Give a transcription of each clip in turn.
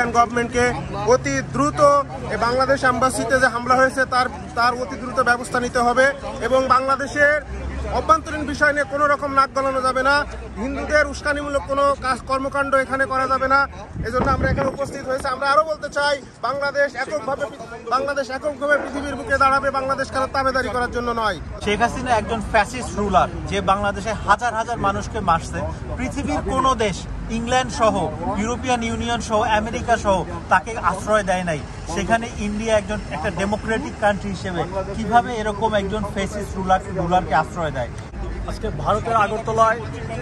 American গভর্নমেন্টকে অতি দ্রুত বাংলাদেশ অ্যাম্বাসিতে যে হামলা হয়েছে তার অতি দ্রুত ব্যবস্থা নিতে হবে এবং বাংলাদেশের অভ্যন্তরীণ বিষয় নিয়ে কোনো রকম নাক গলানো যাবে না। হিন্দুদের উস্কানিমূলক কোনো কর্মকাণ্ড এখানে করা যাবে না। এজন্য আমরা এখানে উপস্থিত হয়েছি। আমরা আরো বলতে চাই, বাংলাদেশ এককভাবে পৃথিবীর বুকে দাঁড়াবে, বাংলাদেশ কারো তাবেদারি করার জন্য নয়। শেখ হাসিনা একজন ফ্যাসিস্ট রুলার, যে বাংলাদেশে হাজার হাজার মানুষকে মারছে। পৃথিবীর কোনো দেশ, ইংল্যান্ড সহ, ইউরোপিয়ান ইউনিয়ন সহ, আমেরিকা সহ তাকে আশ্রয় দেয় নাই। সেখানে ইন্ডিয়া একটা ডেমোক্রেটিক কান্ট্রি হিসেবে কিভাবে এরকম একজন ফ্যাসিস্ট রুলারকে আশ্রয় দেয়? আজকে ভারতের আগরতলায়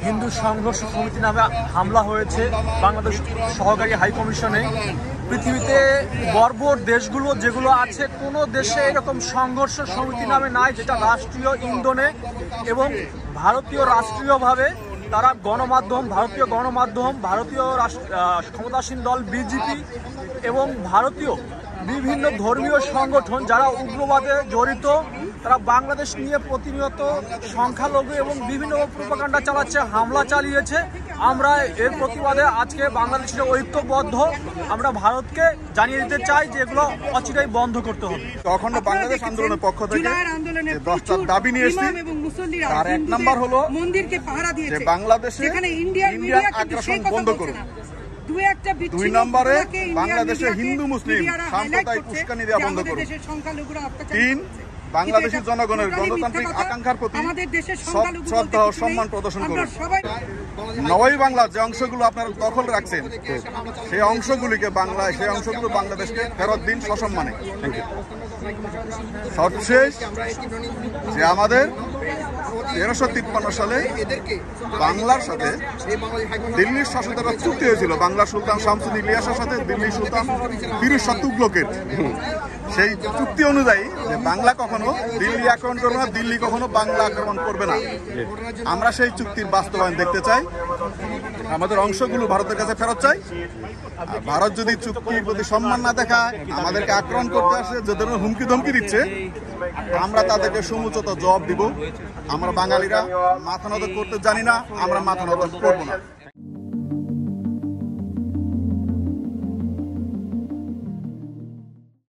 হিন্দু সংঘর্ষ সমিতি নামে হামলা হয়েছে বাংলাদেশ সহকারী হাইকমিশনে। পৃথিবীতে বর্বর দেশগুলো যেগুলো আছে, কোনো দেশে এরকম সংঘর্ষ সমিতি নামে নাই যেটা রাষ্ট্রীয় ইন্ধনে, এবং ভারতীয় রাষ্ট্রীয়ভাবে তারা ভারতীয় গণমাধ্যম, ভারতীয় ক্ষমতাসীন দল বিজেপি এবং ভারতীয় বিভিন্ন ধর্মীয় সংগঠন যারা উগ্রবাদে জড়িত, তারা বাংলাদেশ নিয়ে প্রতিনিয়ত সংখ্যালঘু এবং বিভিন্ন প্রোপাগান্ডা চালাচ্ছে, হামলা চালিয়েছে। আমরা এর প্রতিবাদে আজকে বাংলাদেশের ঐক্যবদ্ধ। আমরা ভারতকে জানিয়ে দিতে চাই যে এগুলো অচিরেই বন্ধ করতে হবে। অখণ্ড বাংলাদেশ আন্দোলনের পক্ষ থেকে 10টা দাবি নিয়ে এসেছি। তার 1 নাম্বার হলো মন্দিরকে পাহারা দিয়েছে বাংলাদেশে ইন্ডিয়ান আগ্রাসন বন্ধ করুন। 2 নম্বরে বাংলাদেশে হিন্দু মুসলিম সাম্প্রদায়িক উস্কানি দেওয়া বন্ধ করুন। 3, বাংলাদেশের জনগণের গণতান্ত্রিক আকাঙ্ক্ষার প্রতি শ্রদ্ধা ও সম্মান প্রদর্শন করুন। নবাবী বাংলার যে অংশগুলো আপনারা দখল রাখছেন, সেই অংশগুলো বাংলাদেশকে ফেরত দিন সসম্মানে। সর্বশেষ, যে আমাদের 1353 সালে বাংলার সাথে দিল্লির শাসকের চুক্তি হয়েছিল, বাংলার সুলতান শামসুদ্দীন ইলিয়াসের সাথে দিল্লির সুলতান ফিরোজ শাহ তুগলকের। সেই চুক্তি অনুযায়ী যে বাংলা কখনো দিল্লি আক্রমণ করবে না, দিল্লি কখনো বাংলা আক্রমণ করবে না। আমরা সেই চুক্তির বাস্তবায়ন দেখতে চাই। আমাদের অংশগুলো ভারতের কাছে ফেরত চাই। ভারত যদি চুক্তির প্রতি সম্মান না দেখায়, আমাদেরকে আক্রমণ করতে আসে, যে ধরনের হুমকি ধমকি দিচ্ছে, আমরা তাদেরকে সমুচিত জবাব দিব। আমরা বাঙালিরা মাথা নত করতে জানি না, আমরা মাথা নত করবো না।